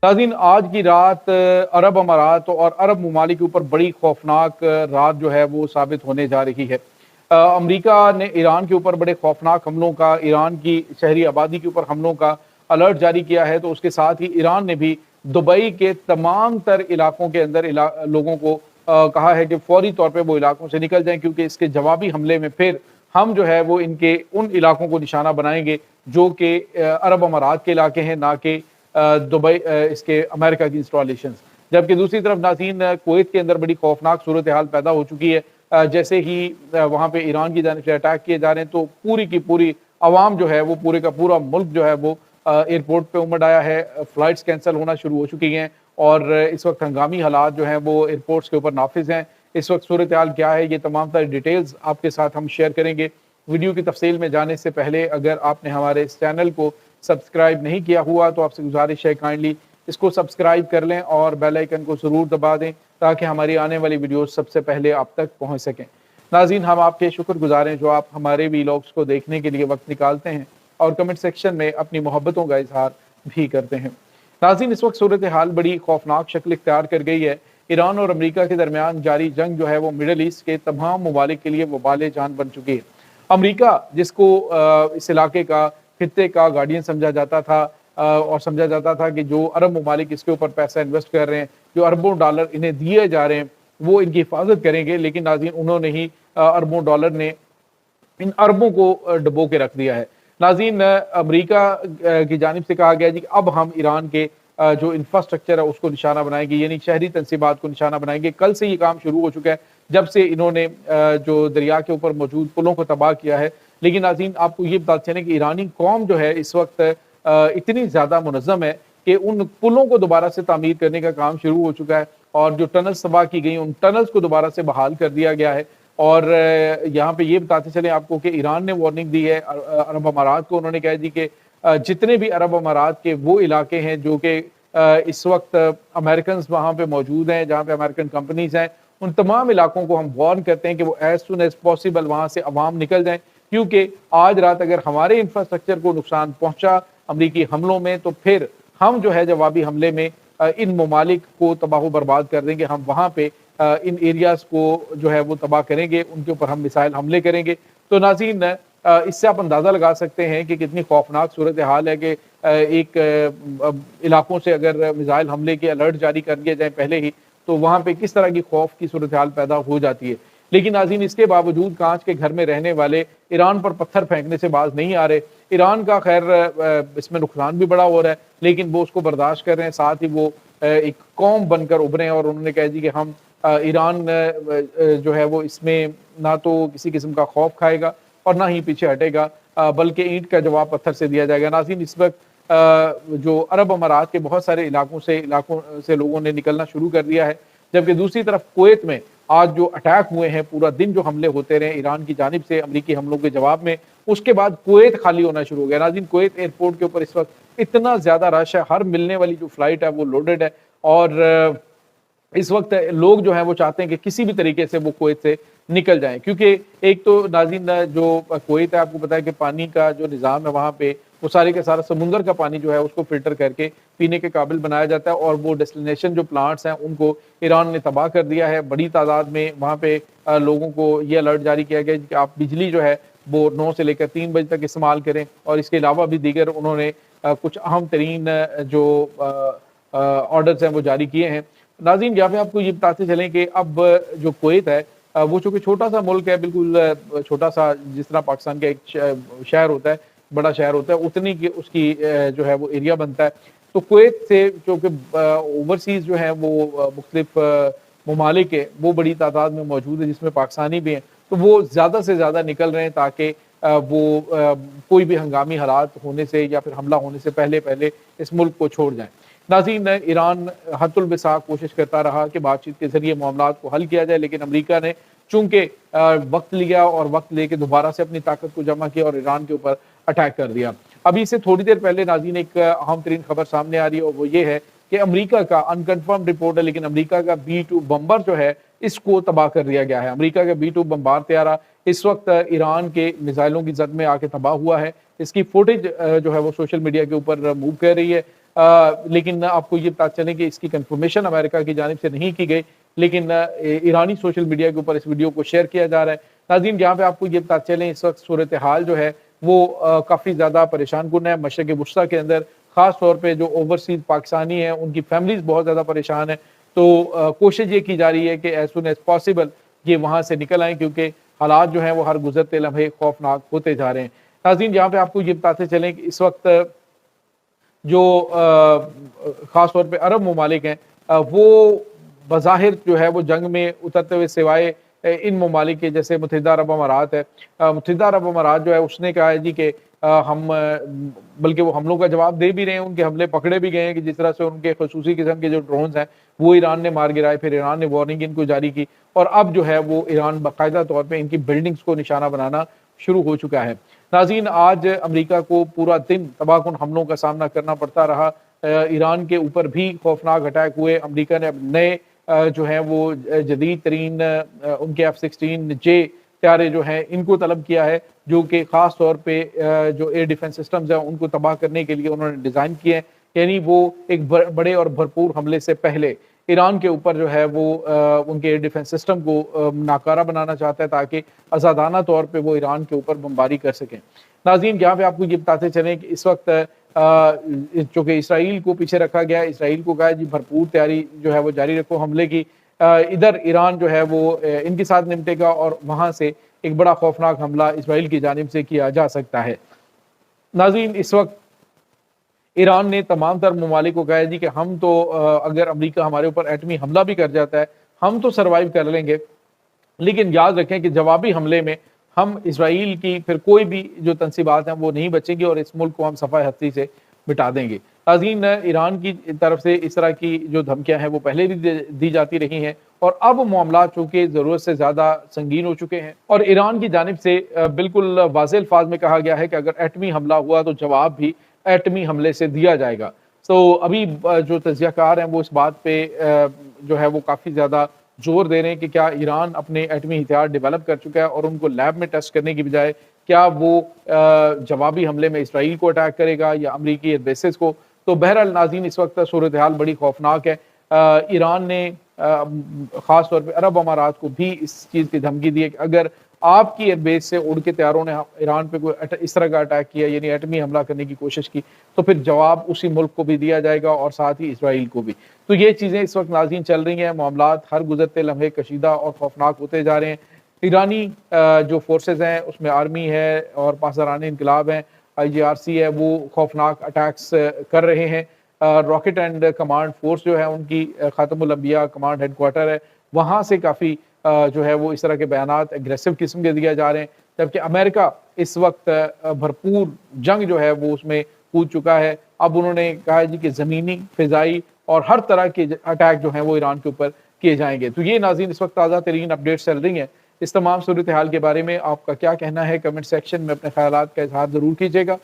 नाज़रीन, आज की रात अरब अमारात और अरब ममालिक के ऊपर बड़ी खौफनाक रात जो है वो साबित होने जा रही है। अमरीका ने ईरान के ऊपर बड़े खौफनाक हमलों का, ईरान की शहरी आबादी के ऊपर हमलों का अलर्ट जारी किया है। तो उसके साथ ही ईरान ने भी दुबई के तमाम तर इलाकों के अंदर लोगों को कहा है कि फौरी तौर पे वो इलाकों से निकल जाएं, क्योंकि इसके जवाबी हमले में फिर हम जो है वो इनके उन इलाकों को निशाना बनाएंगे जो कि अरब अमारात के इलाके हैं, ना कि दुबई इसके अमेरिका की इंस्टॉलेशन। जबकि दूसरी तरफ नाज़रीन, कुवैत के अंदर बड़ी खौफनाक सूरत हाल पैदा हो चुकी है। जैसे ही वहाँ पे ईरान की जानिब से अटैक किए जा रहे हैं तो पूरी की पूरी आवाम जो है वो, पूरे का पूरा मुल्क जो है वो एयरपोर्ट पे उमड़ आया है। फ्लाइट्स कैंसिल होना शुरू हो चुकी हैं और इस वक्त हंगामी हालात जो हैं वो एयरपोर्ट्स के ऊपर नाफिज हैं। इस वक्त सूरत हाल क्या है, ये तमाम सारी डिटेल्स आपके साथ हम शेयर करेंगे। वीडियो की तफसील में जाने से पहले अगर आपने हमारे इस चैनल को सब्सक्राइब नहीं किया हुआ तो आपसे गुजारिश है काइंडली इसको सब्सक्राइब कर लें और बेल आइकन को ज़रूर दबा दें ताकि हमारी आने वाली वीडियोस सबसे पहले आप तक पहुंच सकें। नाज़रीन, हम आपके शुक्रगुजार हैं जो आप हमारे वीलॉग्स को देखने के लिए वक्त निकालते हैं और कमेंट सेक्शन में अपनी मोहब्बतों का इजहार भी करते हैं। नाज़रीन, इस वक्त सूरत हाल बड़ी खौफनाक शक्ल इख्तियार कर गई है। ईरान और अमरीका के दरमियान जारी जंग जो है वो मिडल ईस्ट के तमाम ममालिक के लिए वबाल जान बन चुकी है। अमरीका, जिसको इस इलाके का, खित्ते का गार्डियन समझा जाता था और समझा जाता था कि जो अरब ममालिक इसके ऊपर पैसा इन्वेस्ट कर रहे हैं, जो अरबों डॉलर इन्हें दिए जा रहे हैं, वो इनकी हिफाजत करेंगे। लेकिन नाज़रीन, उन्होंने ही अरबों डॉलर ने इन अरबों को डुबो के रख दिया है। नाज़रीन, अमरीका की जानिब से कहा गया जी कि अब हम ईरान के जो इंफ्रास्ट्रक्चर है उसको निशाना बनाएंगे, यानी शहरी तनसीबात को निशाना बनाएंगे। कल से ये काम शुरू हो चुका है जब से इन्होंने जो दरिया के ऊपर मौजूद पुलों को तबाह किया है। लेकिन नाज़रीन, आपको ये बताते चलें कि ईरानी कौम जो है इस वक्त इतनी ज़्यादा मुनज़्ज़म है कि उन पुलों को दोबारा से तामीर करने का काम शुरू हो चुका है और जो टनल्स तबाह की गई उन टनल्स को दोबारा से बहाल कर दिया गया है। और यहाँ पे ये बताते चलें आपको कि ईरान ने वार्निंग दी है अरब अमारात को। उन्होंने कहा जी कि जितने भी अरब अमारात के वो इलाके हैं जो कि इस वक्त अमेरिकन वहाँ पे मौजूद हैं, जहाँ पे अमेरिकन कंपनीज हैं, उन तमाम इलाकों को हम वार्न करते हैं कि वो एज सुन एज पॉसिबल वहाँ से अवाम निकल जाएं, क्योंकि आज रात अगर हमारे इंफ्रास्ट्रक्चर को नुकसान पहुंचा अमरीकी हमलों में तो फिर हम जो है जवाबी हमले में इन ममालिक को तबाह बर्बाद कर देंगे। हम वहाँ पे इन एरियाज को जो है वो तबाह करेंगे, उनके ऊपर हम मिसाइल हमले करेंगे। तो नाज़रीन, इससे आप अंदाज़ा लगा सकते हैं कि कितनी खौफनाक सूरत हाल है कि एक इलाकों से अगर मिसाइल हमले के अलर्ट जारी कर दिए जाए पहले ही, तो वहाँ पे किस तरह की खौफ की सूरत हाल पैदा हो जाती है। लेकिन नाज़रीन, इसके बावजूद कांच के घर में रहने वाले ईरान पर पत्थर फेंकने से बाज नहीं आ रहे। ईरान का खैर इसमें नुकसान भी बड़ा हो रहा है, लेकिन वो उसको बर्दाश्त कर रहे हैं। साथ ही वो एक कौम बनकर उभरे हैं और उन्होंने कहा जी कि हम ईरान जो है वो इसमें ना तो किसी किस्म का खौफ खाएगा और ना ही पीछे हटेगा, बल्कि ईंट का जवाब पत्थर से दिया जाएगा। नाज़रीन, इस वक्त जो अरब अमारात के बहुत सारे इलाकों से लोगों ने निकलना शुरू कर दिया है, जबकि दूसरी तरफ कुवैत में आज जो अटैक हुए हैं, पूरा दिन जो हमले होते रहे ईरान की जानिब से अमरीकी हमलों के जवाब में, उसके बाद कुवैत खाली होना शुरू हो गया। नाज़रीन, कुवैत एयरपोर्ट के ऊपर इस वक्त इतना ज़्यादा रश है, हर मिलने वाली जो फ्लाइट है वो लोडेड है और इस वक्त लोग जो हैं वो चाहते हैं कि किसी भी तरीके से वो कुवैत से निकल जाएं, क्योंकि एक तो नाज़रीन जो कुवैत है, आपको पता है कि पानी का जो निज़ाम है वहाँ पे वो सारे का सारा समुंदर का पानी जो है उसको फिल्टर करके पीने के काबिल बनाया जाता है और वो डेस्टिनेशन जो प्लांट्स हैं उनको ईरान ने तबाह कर दिया है। बड़ी तादाद में वहाँ पे लोगों को ये अलर्ट जारी किया गया कि आप बिजली जो है वो 9 से लेकर 3 बजे तक इस्तेमाल करें और इसके अलावा भी दीगर उन्होंने कुछ अहम तरीन जो ऑर्डर्स हैं वो जारी किए हैं। नाज़रीन, यहाँ पे आपको ये बताते चलें कि अब जो कुवैत है वो चूँकि छोटा सा मुल्क है, बिल्कुल छोटा सा, जिस तरह पाकिस्तान का एक शहर होता है, बड़ा शहर होता है, उतनी की उसकी जो है वो एरिया बनता है। तो कुवैत से चूँकि ओवरसीज़ जो है वो मुख्तलिफ ममालिक है वो बड़ी तादाद में मौजूद है, जिसमें पाकिस्तानी भी हैं, तो वो ज़्यादा से ज़्यादा निकल रहे हैं ताकि वो कोई भी हंगामी हालात होने से या फिर हमला होने से पहले पहले इस मुल्क को छोड़ जाएँ। नाज़रीन, ईरान हद्दुल बिसात कोशिश करता रहा कि बातचीत के जरिए मामलात को हल किया जाए, लेकिन अमरीका ने चूँकि वक्त लिया और वक्त लेके दोबारा से अपनी ताकत को जमा किया और ईरान के ऊपर अटैक कर दिया। अभी से थोड़ी देर पहले नाज़रीन एक अहम तरीन खबर सामने आ रही है और वो ये है कि अमरीका का, अनकन्फर्म रिपोर्ट है लेकिन अमरीका का B-2 बम्बर जो है इसको तबाह कर दिया गया है। अमरीका का B-2 बम्बार तैयारा इस वक्त ईरान के मिसाइलों की जद में आके तबाह हुआ है। اس کی فوٹیج جو ہے وہ سوشل میڈیا کے اوپر موو کر رہی ہے، لیکن آپ کو یہ پتہ چلے کہ اس کی کنفرمیشن امریکہ کی جانب سے نہیں کی گئی، لیکن ایرانی سوشل میڈیا کے اوپر اس ویڈیو کو شیئر کیا جا رہا ہے۔ ناظرین جہاں پہ آپ کو یہ پتہ چلے اس وقت صورتحال جو ہے وہ کافی زیادہ پریشان کن ہے مشرق وسطیٰ کے اندر، خاص طور پہ جو اوورسیز پاکستانی ہیں ان کی فیملیز بہت زیادہ پریشان ہیں، تو کوشش یہ کی جا رہی ہے کہ ایز سون ایز پاسبل یہ وہاں سے نکل آئیں، کیونکہ حالات جو ہیں وہ ہر گزرتے لمحے خوفناک ہوتے جا رہے ہیں۔ ناظرین جہاں پہ آپ کو یہ بتاتے چلیں کہ اس وقت جو خاص طور پہ عرب ممالک ہیں وہ بظاہر جو ہے وہ جنگ میں اترتے ہوئے سوائے ان ممالک کے جیسے متحدہ عرب امارات ہے، متحدہ عرب امارات جو ہے اس نے کہا ہے جی کہ ہم بلکہ وہ حملوں کا جواب دے بھی رہے ہیں، ان کے حملے پکڑے بھی گئے ہیں کہ جس طرح سے ان کے خصوصی قسم کے جو ڈرونز ہیں وہ ایران نے مار گرائے، پھر ایران نے وارننگ ان کو جاری کی، اور اب جو ہے وہ ایران باقاعدہ طور پہ ان کی بلڈنگز کو نشانہ بنانا شروع ہو چکا ہے۔ ناظرین آج امریکہ کو پورا دن تباہ کن حملوں کا سامنا کرنا پڑتا رہا، ایران کے اوپر بھی خوفناک اٹیک ہوئے، امریکہ نے اب نئے جو ہیں وہ جدید ترین ان کے F-16J طیارے جو ہیں ان کو طلب کیا ہے، جو کہ خاص طور پہ جو ایئر ڈیفنس سسٹمز ہیں ان کو تباہ کرنے کے لیے انہوں نے ڈیزائن کیے ہیں، یعنی وہ ایک بڑے اور بھرپور حملے سے پہلے ایران کے اوپر جو ہے وہ ان کے ایئر ڈیفنس سسٹم کو ناکارہ بنانا چاہتا ہے تاکہ آزادانہ طور پہ وہ ایران کے اوپر بمباری کر سکیں۔ ناظرین جہاں پہ آپ کو یہ بتاتے چلیں کہ اس وقت چونکہ اسرائیل کو پیچھے رکھا گیا ہے، اسرائیل کو کہا جی بھرپور تیاری جو ہے وہ جاری رکھو حملے کی، ادھر ایران جو ہے وہ ان کے ساتھ نمٹے گا اور وہاں سے ایک بڑا خوفناک حملہ اسرائیل کی جانب سے کیا جا سکتا ہے۔ ناظرین اس وقت ایران نے تمام تر ممالک کو کہا ہے جی کہ ہم تو اگر امریکہ ہمارے اوپر ایٹمی حملہ بھی کر جاتا ہے ہم تو سروائیو کر لیں گے، لیکن یاد رکھیں کہ جوابی حملے میں ہم اسرائیل کی پھر کوئی بھی جو تنصیبات ہیں وہ نہیں بچیں گے اور اس ملک کو ہم صفحہ ہستی سے مٹا دیں گے۔ ناظرین ایران کی طرف سے اس طرح کی جو دھمکیاں ہیں وہ پہلے بھی دی جاتی رہی ہیں، اور اب معاملات چونکہ ضرورت سے زیادہ سنگین ہو چکے ہیں اور ایران کی جانب سے بالکل واضح الفاظ میں کہا گیا ہے کہ اگر ایٹمی حملہ ہوا تو جواب بھی ایٹمی حملے سے دیا جائے گا۔ تو ابھی جو تجزیہ کار ہیں وہ اس بات پہ جو ہے وہ کافی زیادہ زور دے رہے ہیں کہ کیا ایران اپنے ایٹمی ہتھیار ڈیولپ کر چکا ہے اور ان کو لیب میں ٹیسٹ کرنے کی بجائے کیا وہ جوابی حملے میں اسرائیل کو اٹیک کرے گا یا امریکی ایئر بیسز کو۔ تو بہرحال ناظرین اس وقت صورتحال بڑی خوفناک ہے۔ ایران نے خاص طور پہ عرب امارات کو بھی اس چیز کی دھمکی دی ہے کہ اگر آپ کی ایئر بیس سے اڑ کے طیاروں نے ایران پہ کوئی اس طرح کا اٹیک کیا یعنی ایٹمی حملہ کرنے کی کوشش کی تو پھر جواب اسی ملک کو بھی دیا جائے گا اور ساتھ ہی اسرائیل کو بھی۔ تو یہ چیزیں اس وقت ناظرین چل رہی ہیں، معاملات ہر گزرتے لمحے کشیدہ اور خوفناک ہوتے جا رہے ہیں۔ ایرانی جو فورسز ہیں اس میں آرمی ہے اور پاسداران انقلاب ہیں، IGRC ہے، وہ خوفناک اٹیکس کر رہے ہیں۔ راکٹ اینڈ کمانڈ فورس جو ہے ان کی خاتم الانبیاء کمانڈ ہیڈ کوارٹر ہے، وہاں سے کافی جو ہے وہ اس طرح کے بیانات اگریسو قسم کے دیے جا رہے ہیں، جبکہ امریکہ اس وقت بھرپور جنگ جو ہے وہ اس میں کود چکا ہے۔ اب انہوں نے کہا جی کہ زمینی، فضائی اور ہر طرح کے اٹیک جو ہیں وہ ایران کے اوپر کیے جائیں گے۔ تو یہ ناظرین اس وقت تازہ ترین اپڈیٹس چل رہی ہیں۔ اس تمام صورتحال کے بارے میں آپ کا کیا کہنا ہے؟ کمنٹ سیکشن میں اپنے خیالات کا اظہار ضرور کیجیے گا۔